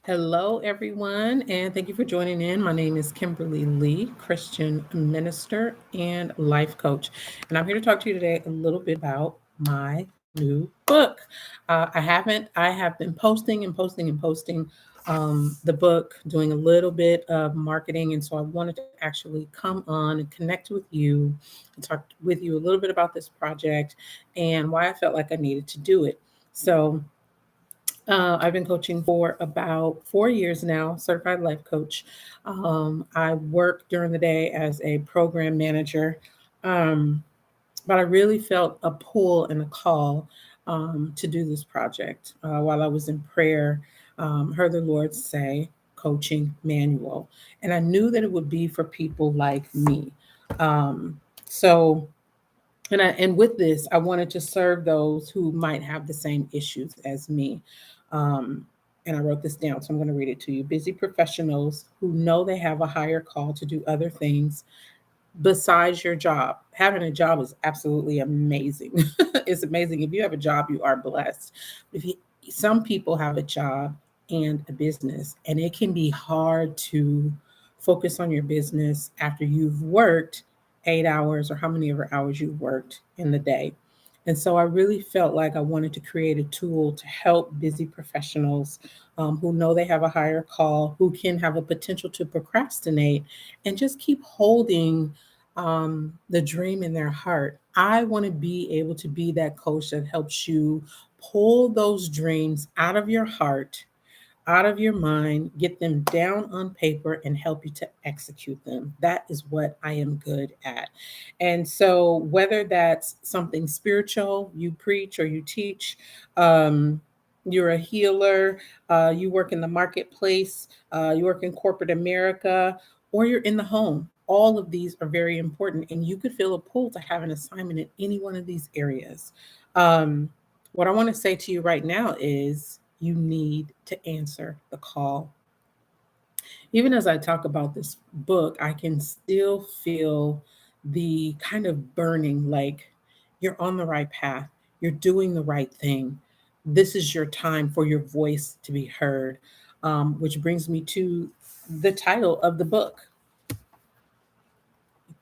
Hello, everyone, and thank you for joining in. My name is Kimberly Lee, Christian minister and life coach. And I'm here to talk to you today a little bit about my new book. I have been posting and posting and posting the book, doing a little bit of marketing. And so I wanted to actually come on and connect with you and talk with you a little bit about this project and why I felt like I needed to do it. So, I've been coaching for about 4 years now, certified life coach. I work during the day as a program manager, um, but I really felt a pull and a call to do this project. While I was in prayer, heard the Lord say, coaching manual. And I knew that it would be for people like me. Um, so, and with this, I wanted to serve those who might have the same issues as me. Um, and I wrote this down, so I'm going to read it to you. Busy professionals who know they have a higher call to do other things besides your job. Having a job is absolutely amazing. It's amazing. If you have a job, you are blessed. If you, some people have a job and a business, and it can be hard to focus on your business after you've worked 8 hours or how many ever hours you've worked in the day. And so I really felt like I wanted to create a tool to help busy professionals who know they have a higher call, who can have a potential to procrastinate and just keep holding the dream in their heart. I want to be able to be that coach that helps you pull those dreams out of your heart, out of your mind, get them down on paper, and help you to execute them. That is what I am good at. And so, whether that's something spiritual, you preach or you teach, um, you're a healer, you work in the marketplace, you work in corporate America, or you're in the home. All of these are very important, and you could feel a pull to have an assignment in any one of these areas. Um, what I want to say to you right now is you need to answer the call. Even as I talk about this book, I can still feel the kind of burning like you're on the right path, you're doing the right thing. This is your time for your voice to be heard, which brings me to the title of the book.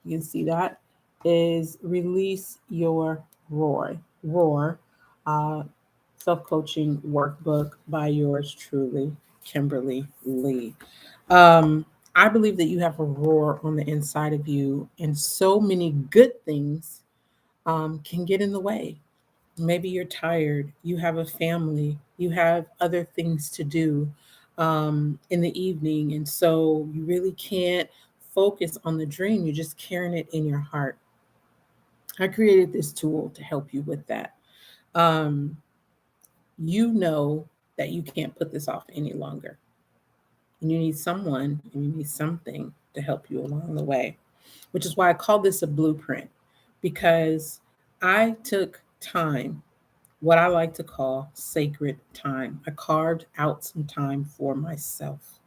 You can see that is Release Your Roar, uh, self coaching workbook by yours truly, Kimberly Lee. Um, I believe that you have a roar on the inside of you, and so many good things can get in the way. Maybe you're tired, you have a family, you have other things to do in the evening, and so you really can't focus on the dream. You're just carrying it in your heart. I created this tool to help you with that. Um, you know that you can't put this off any longer, and you need someone and you need something to help you along the way, which is why I call this a blueprint because I took time, what I like to call sacred time. I carved out some time for myself.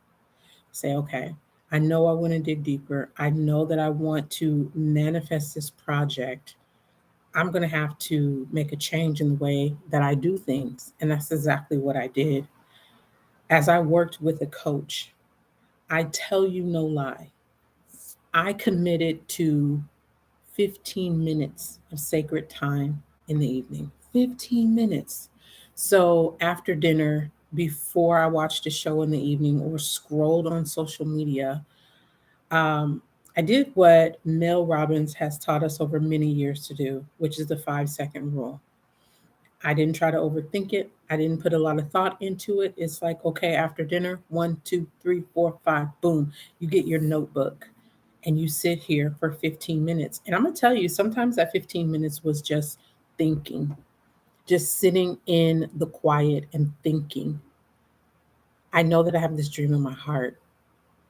Say, okay, I know I want to dig deeper. I know that I want to manifest this project. I'm going to have to make a change in the way that I do things. And that's exactly what I did. As I worked with a coach, I tell you no lie, I committed to 15 minutes of sacred time in the evening. 15 minutes. So after dinner, before I watched a show in the evening or scrolled on social media, um, I did what Mel Robbins has taught us over many years to do, which is the 5 second rule. I didn't try to overthink it. I didn't put a lot of thought into it. It's like, okay, after dinner, one, two, three, four, five, boom, you get your notebook and you sit here for 15 minutes. And I'm going to tell you, sometimes that 15 minutes was just thinking, just sitting in the quiet and thinking. I know that I have this dream in my heart.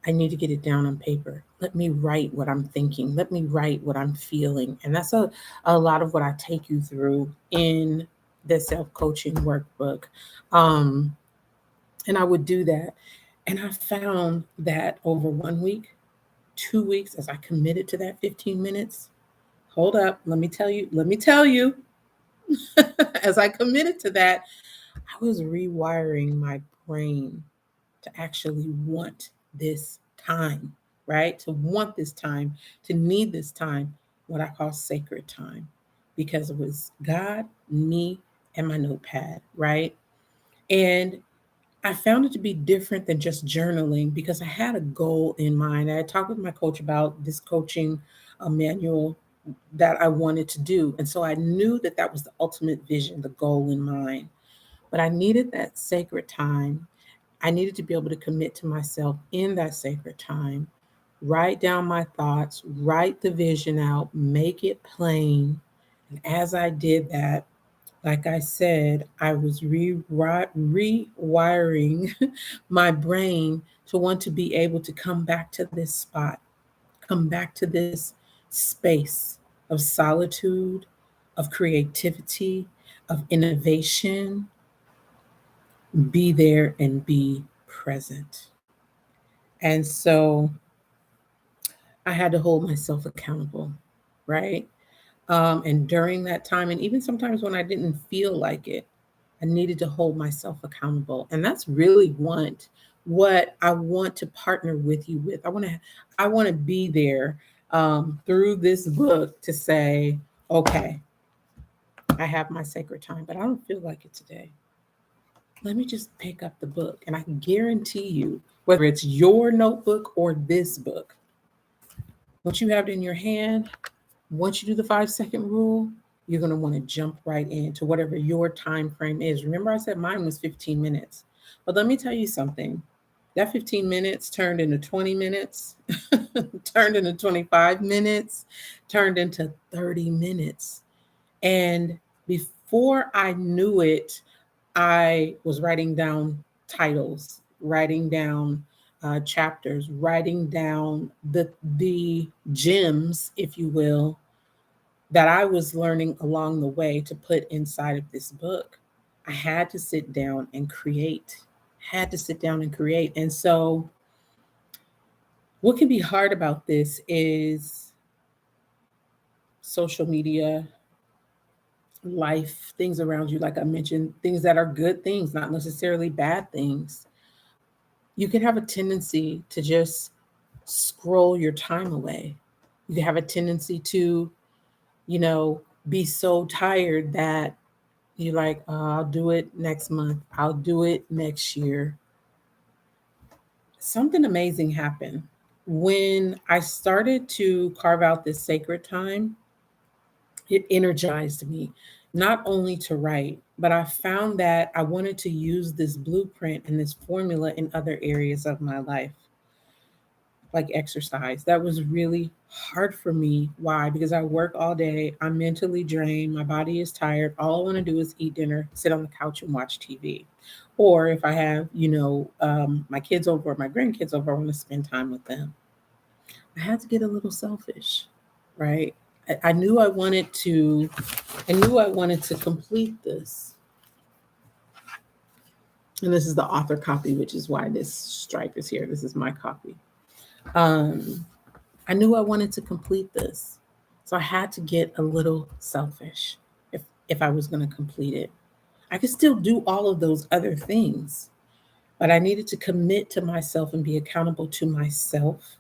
I need to get it down on paper. Let me write what I'm thinking. Let me write what I'm feeling. And that's a lot of what I take you through in the self coaching workbook. Um, and I would do that. And I found that over 1 week, 2 weeks, as I committed to that 15 minutes, hold up, let me tell you, as I committed to that, I was rewiring my brain to actually want this time, right? To want this time, to need this time, what I call sacred time, because it was God, me, and my notepad, right? And I found it to be different than just journaling because I had a goal in mind. I had talked with my coach about this coaching manual that I wanted to do. And so I knew that that was the ultimate vision, the goal in mind. But I needed that sacred time. I needed to be able to commit to myself in that sacred time, write down my thoughts, write the vision out, make it plain. And as I did that, like I said, I was rewiring my brain to want to be able to come back to this spot, come back to this space of solitude, of creativity, of innovation, be there and be present. And so I had to hold myself accountable, right? And during that time, and even sometimes when I didn't feel like it, I needed to hold myself accountable. And that's really what I want to partner with you with. I want to be there through this book to say, okay, I have my sacred time, but I don't feel like it today. Let me just pick up the book. And I can guarantee you, whether it's your notebook or this book, once you have it in your hand, once you do the 5 second rule, you're going to want to jump right into whatever your time frame is. Remember, I said mine was 15 minutes. But let me tell you something. That 15 minutes turned into 20 minutes, turned into 25 minutes, turned into 30 minutes. And before I knew it, I was writing down titles, writing down chapters, writing down the gems, if you will, that I was learning along the way to put inside of this book. I had to sit down and create. Had to sit down and create. And so, what can be hard about this is social media, life, things around you, like I mentioned, things that are good things, not necessarily bad things. You can have a tendency to just scroll your time away. You can have a tendency to, be so tired that you're like, "Oh, I'll do it next month. I'll do it next year." Something amazing happened. When I started to carve out this sacred time, it energized me, not only to write, but I found that I wanted to use this blueprint and this formula in other areas of my life, like exercise. That was really hard for me. Why? Because I work all day, I'm mentally drained, my body is tired. All I want to do is eat dinner, sit on the couch, and watch TV. Or if I have, my kids over or my grandkids over, I want to spend time with them. I had to get a little selfish, right? I knew I wanted to complete this. And this is the author copy, which is why this stripe is here. This is my copy. Um, I knew I wanted to complete this. So I had to get a little selfish if I was going to complete it. I could still do all of those other things, but I needed to commit to myself and be accountable to myself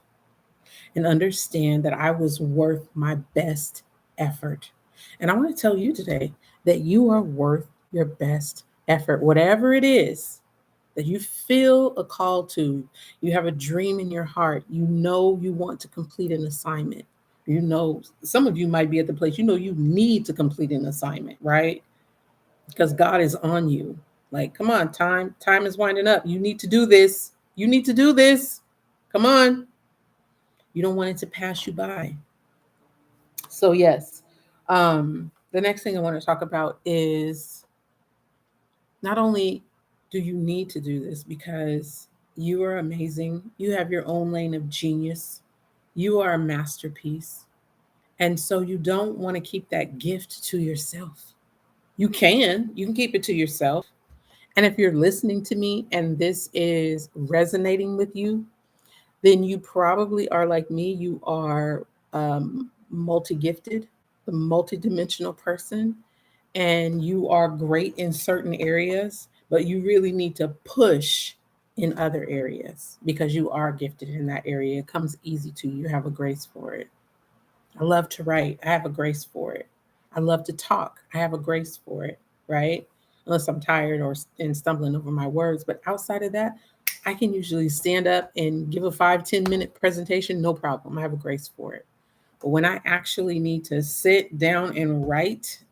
and understand that I was worth my best effort. And I want to tell you today that you are worth your best effort, whatever it is that you feel a call to. You have a dream in your heart. You know you want to complete an assignment. Some of you might be at the place, you need to complete an assignment, right? Because God is on you. Like, come on, time is winding up. You need to do this. You need to do this. Come on. You don't want it to pass you by. So, yes, the next thing I want to talk about is not only do you need to do this because you are amazing, you have your own lane of genius, you are a masterpiece. And so you don't want to keep that gift to yourself. You can keep it to yourself. And if you're listening to me and this is resonating with you, then you probably are like me. You are multi gifted, a multi-dimensional person, and you are great in certain areas, but you really need to push in other areas because you are gifted in that area. It comes easy to you. You have a grace for it. I love to write. I have a grace for it. I love to talk. I have a grace for it, right? Unless I'm tired or and stumbling over my words. But outside of that, I can usually stand up and give a 5-10 minute presentation, no problem. I have a grace for it. But when I actually need to sit down and write,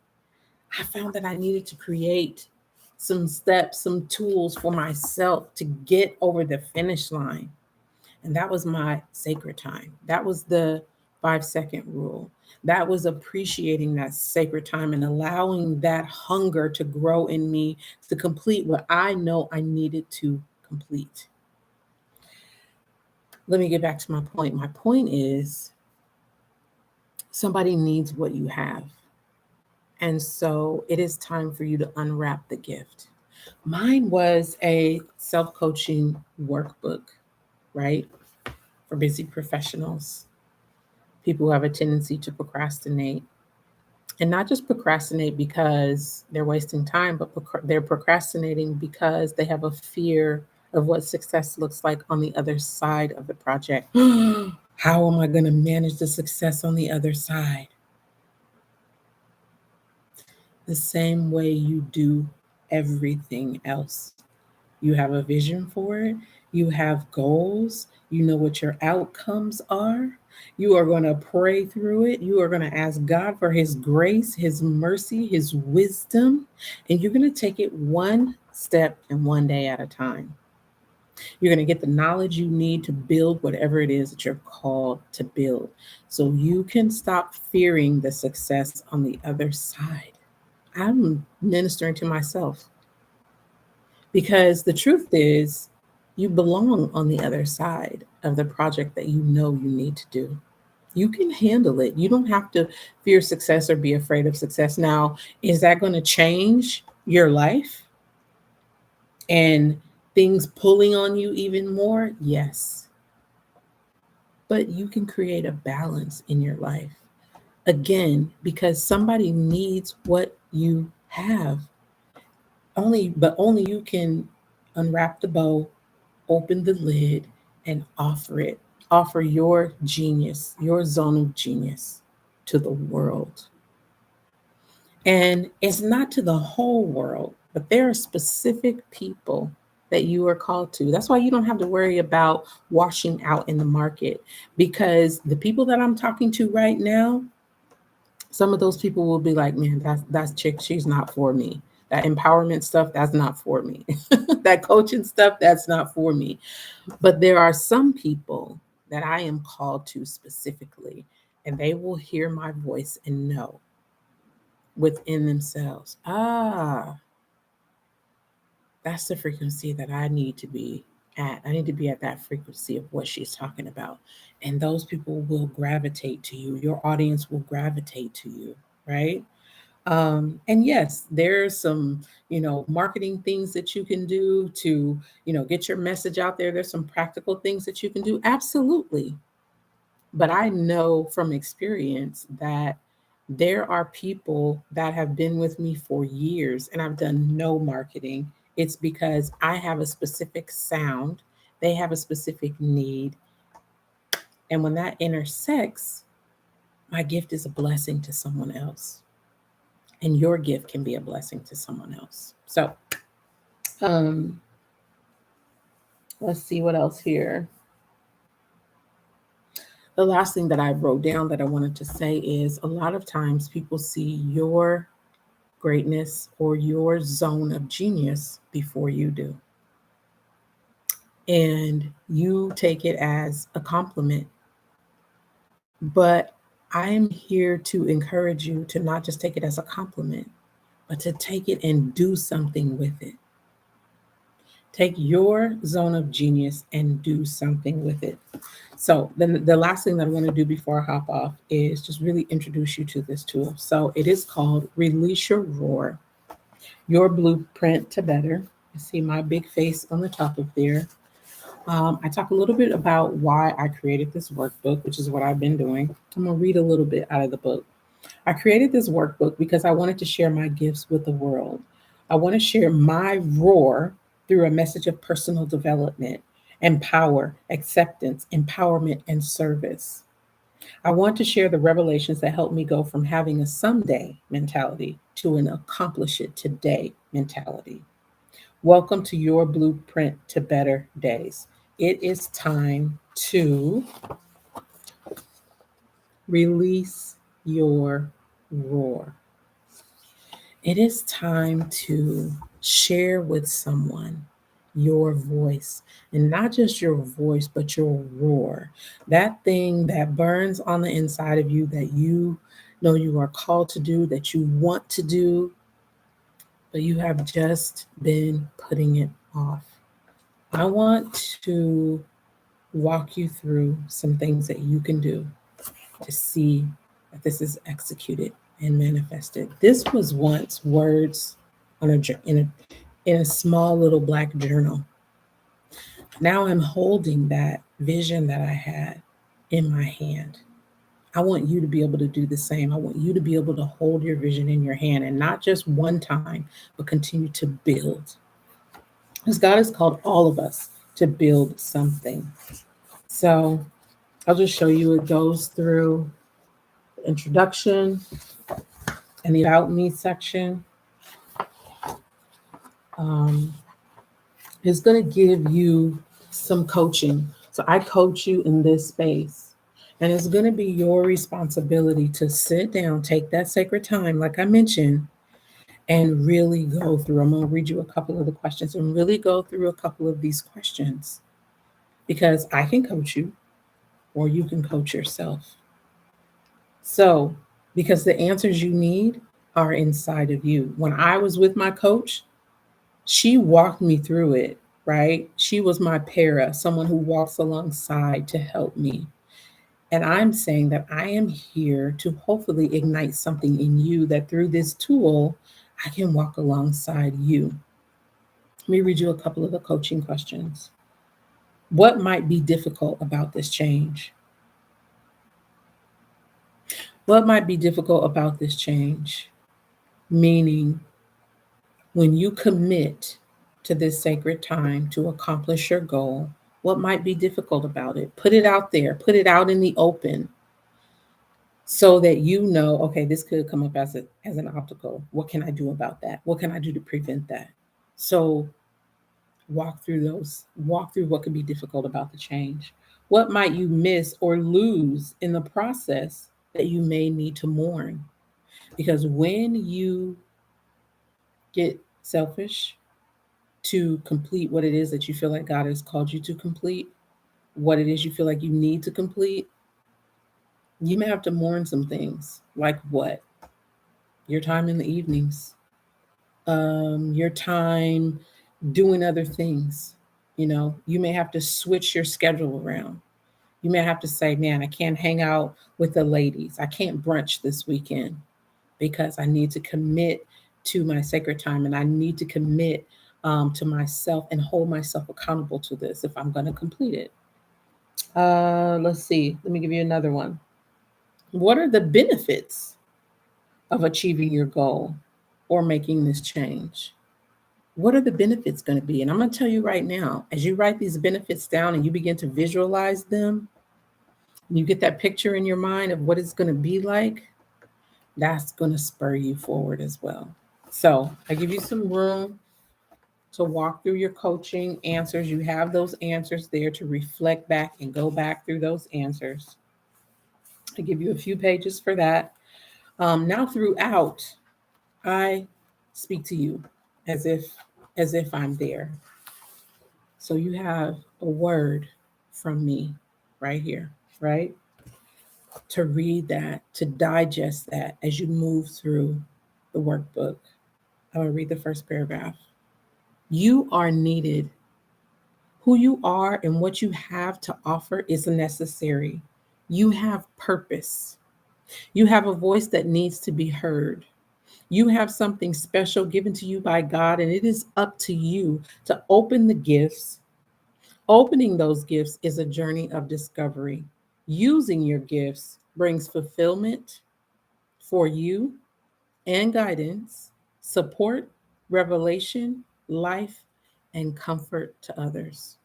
I found that I needed to create some steps, some tools for myself to get over the finish line. And that was my sacred time. That was the 5-second rule. That was appreciating that sacred time and allowing that hunger to grow in me to complete what I know I needed to complete. Let me get back to my point. My point is somebody needs what you have. And so it is time for you to unwrap the gift. Mine was a self coaching workbook, right? For busy professionals, people who have a tendency to procrastinate. And not just procrastinate because they're wasting time, but they're procrastinating because they have a fear of what success looks like on the other side of the project. How am I going to manage the success on the other side? The same way you do everything else. You have a vision for it, you have goals, you know what your outcomes are. You are going to pray through it. You are going to ask God for His grace, His mercy, His wisdom, and you're going to take it one step and one day at a time. You're going to get the knowledge you need to build whatever it is that you're called to build so you can stop fearing the success on the other side. I'm ministering to myself because the truth is, you belong on the other side of the project that you know you need to do. You can handle it. You don't have to fear success or be afraid of success. Now, is that going to change your life and things pulling on you even more? Yes. But you can create a balance in your life. Again, because somebody needs what you have. Only you can unwrap the bow, open the lid, and offer it. Offer your genius, your zone of genius to the world. And it's not to the whole world, but there are specific people that you are called to. That's why you don't have to worry about washing out in the market, because the people that I'm talking to right now, some of those people will be like, man, that's chick, she's not for me. That empowerment stuff, that's not for me. That coaching stuff, that's not for me. But there are some people that I am called to specifically, and they will hear my voice and know within themselves, that's the frequency that I need to be at. I need to be at that frequency of what she's talking about. And those people will gravitate to you. Your audience will gravitate to you, right? And yes, there's some, marketing things that you can do to, get your message out there. There's some practical things that you can do. Absolutely. But I know from experience that there are people that have been with me for years and I've done no marketing. It's because I have a specific sound, they have a specific need. And when that intersects, my gift is a blessing to someone else. And your gift can be a blessing to someone else. So, um, let's see what else here. The last thing that I wrote down that I wanted to say is a lot of times people see your greatness or your zone of genius before you do. And you take it as a compliment. But I'm here to encourage you to not just take it as a compliment, but to take it and do something with it. Take your zone of genius and do something with it. So then the last thing that I want to do before I hop off is just really introduce you to this tool. So it is called Release Your Roar, Your Blueprint to Better. You see my big face on the top of there. I talk a little bit about why I created this workbook, which is what I've been doing. I'm going to read a little bit out of the book. I created this workbook because I wanted to share my gifts with the world. I want to share my roar through a message of personal development and power, acceptance, empowerment, and service. I want to share the revelations that helped me go from having a someday mentality to an accomplish it today mentality. Welcome to your blueprint to better days. It is time to release your roar. It is time to share with someone your voice, and not just your voice, but your roar. That thing that burns on the inside of you that you know you are called to do, that you want to do, but you have just been putting it off. I want to walk you through some things that you can do to see that this is executed and manifested. This was once words on in a small little black journal. Now I'm holding that vision that I had in my hand. I want you to be able to do the same. I want you to be able to hold your vision in your hand, and not just one time, but continue to build. Because God has called all of us to build something. So I'll just show you. It goes through the introduction and the About Me section. Um, it's going to give you some coaching. So I coach you in this space. And it's going to be your responsibility to sit down, take that sacred time, like I mentioned, and really go through. I'm going to read you a couple of the questions and really go through a couple of these questions, because I can coach you or you can coach yourself. So, because the answers you need are inside of you. When I was with my coach, she walked me through it, right? She was my para, someone who walks alongside to help me. And I'm saying that I am here to hopefully ignite something in you, that through this tool, I can walk alongside you. Let me read you a couple of the coaching questions. What might be difficult about this change? What might be difficult about this change? Meaning, when you commit to this sacred time to accomplish your goal, what might be difficult about it? Put it out there, put it out in the open, so that you know, okay, this could come up as an obstacle. What can I do about that? What can I do to prevent that? So walk through what could be difficult about the change. What might you miss or lose in the process that you may need to mourn? Because when you get selfish to complete what it is that you feel like God has called you to complete, what it is you feel like you need to complete, you may have to mourn some things. Like what? Your time in the evenings, your time doing other things. You know, you may have to switch your schedule around. You may have to say, man, I can't hang out with the ladies. I can't brunch this weekend because I need to commit to my sacred time, and I need to commit to myself and hold myself accountable to this if I'm going to complete it. Let's see. Let me give you another one. What are the benefits of achieving your goal or making this change? What are the benefits going to be? And I'm going to tell you right now, as you write these benefits down and you begin to visualize them, you get that picture in your mind of what it's going to be like, that's going to spur you forward as well. So I give you some room to walk through your coaching answers. You have those answers there to reflect back and go back through those answers. I give you a few pages for that. Now throughout, I speak to you as if I'm there. So you have a word from me right here, right? To read that, to digest that as you move through the workbook. I'm going to read the first paragraph. You are needed. Who you are and what you have to offer is necessary. You have purpose. You have a voice that needs to be heard. You have something special given to you by God, and it is up to you to open the gifts. Opening those gifts is a journey of discovery. Using your gifts brings fulfillment for you and guidance, support, revelation, life, and comfort to others.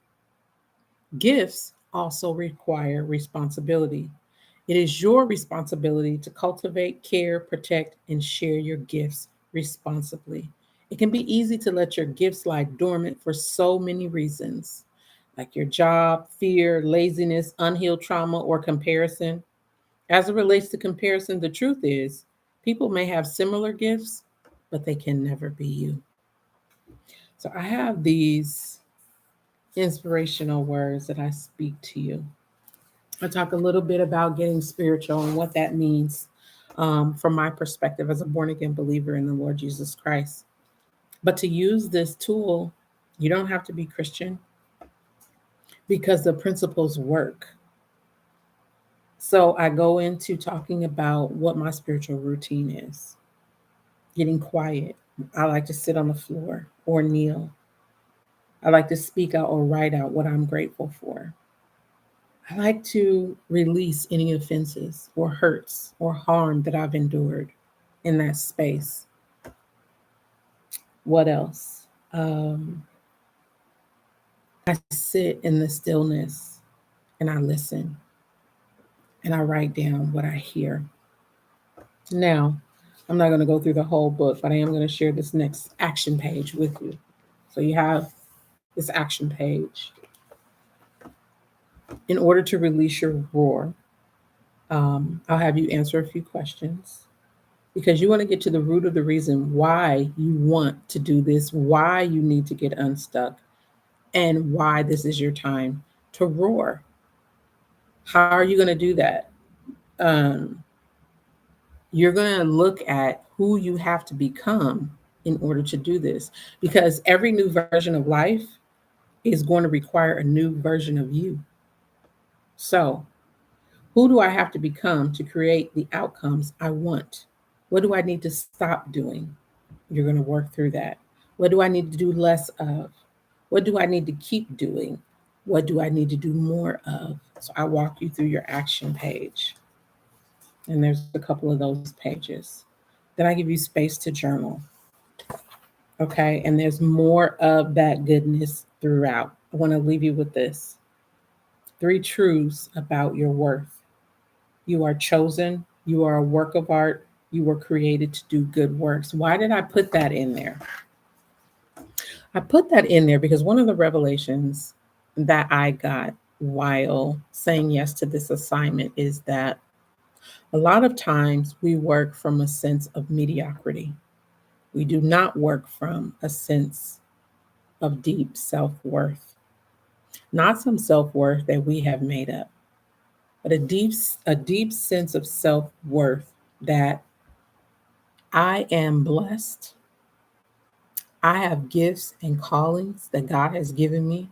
Gifts also require responsibility. It is your responsibility to cultivate, care, protect, and share your gifts responsibly. It can be easy to let your gifts lie dormant for so many reasons, like your job, fear, laziness, unhealed trauma, or comparison. As it relates to comparison, the truth is people may have similar gifts, but they can never be you. So I have these inspirational words that I speak to you. I talk a little bit about getting spiritual and what that means from my perspective as a born again believer in the Lord Jesus Christ. But to use this tool, you don't have to be Christian because the principles work. So I go into talking about what my spiritual routine is, getting quiet. I like to sit on the floor or kneel. I like to speak out or write out what I'm grateful for. I like to release any offenses or hurts or harm that I've endured in that space. What else? I sit in the stillness and I listen and I write down what I hear. Now, I'm not going to go through the whole book, but I am going to share this next action page with you. So you have this action page. In order to release your roar, I'll have you answer a few questions because you want to get to the root of the reason why you want to do this, why you need to get unstuck, and why this is your time to roar. How are you going to do that? Um, you're going to look at who you have to become in order to do this because every new version of life is going to require a new version of you. So, who do I have to become to create the outcomes I want? What do I need to stop doing? You're going to work through that. What do I need to do less of? What do I need to keep doing? What do I need to do more of? So I walk you through your action page. And there's a couple of those pages. Then I give you space to journal. Okay. And there's more of that goodness throughout. I want to leave you with this 3 truths about your worth. You are chosen. You are a work of art. You were created to do good works. Why did I put that in there? I put that in there because one of the revelations that I got while saying yes to this assignment is that a lot of times we work from a sense of mediocrity. We do not work from a sense of deep self worth, not some self worth that we have made up, but a deep sense of self worth that I am blessed. I have gifts and callings that God has given me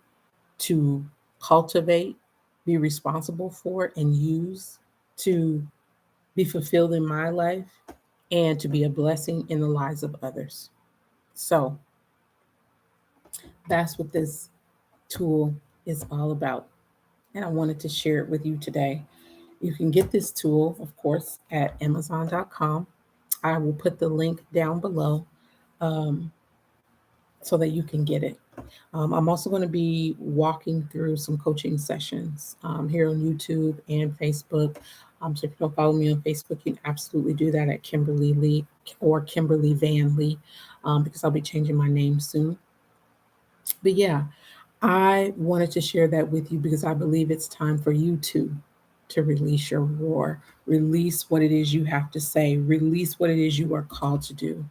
to cultivate, be responsible for, and use to be fulfilled in my life and to be a blessing in the lives of others. So that's what this tool is all about. And I wanted to share it with you today. You can get this tool, of course, at Amazon.com. I will put the link down below um, so that you can get it. I'm also going to be walking through some coaching sessions here on YouTube and Facebook. So if you don't follow me on Facebook, you can absolutely do that at Kimberly Lee or Kimberly Van Lee because I'll be changing my name soon. But yeah, I wanted to share that with you because I believe it's time for you to release your roar, release what it is you have to say, release what it is you are called to do.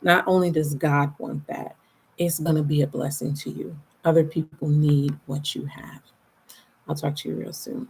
Not only does God want that, it's going to be a blessing to you. Other people need what you have. I'll talk to you real soon.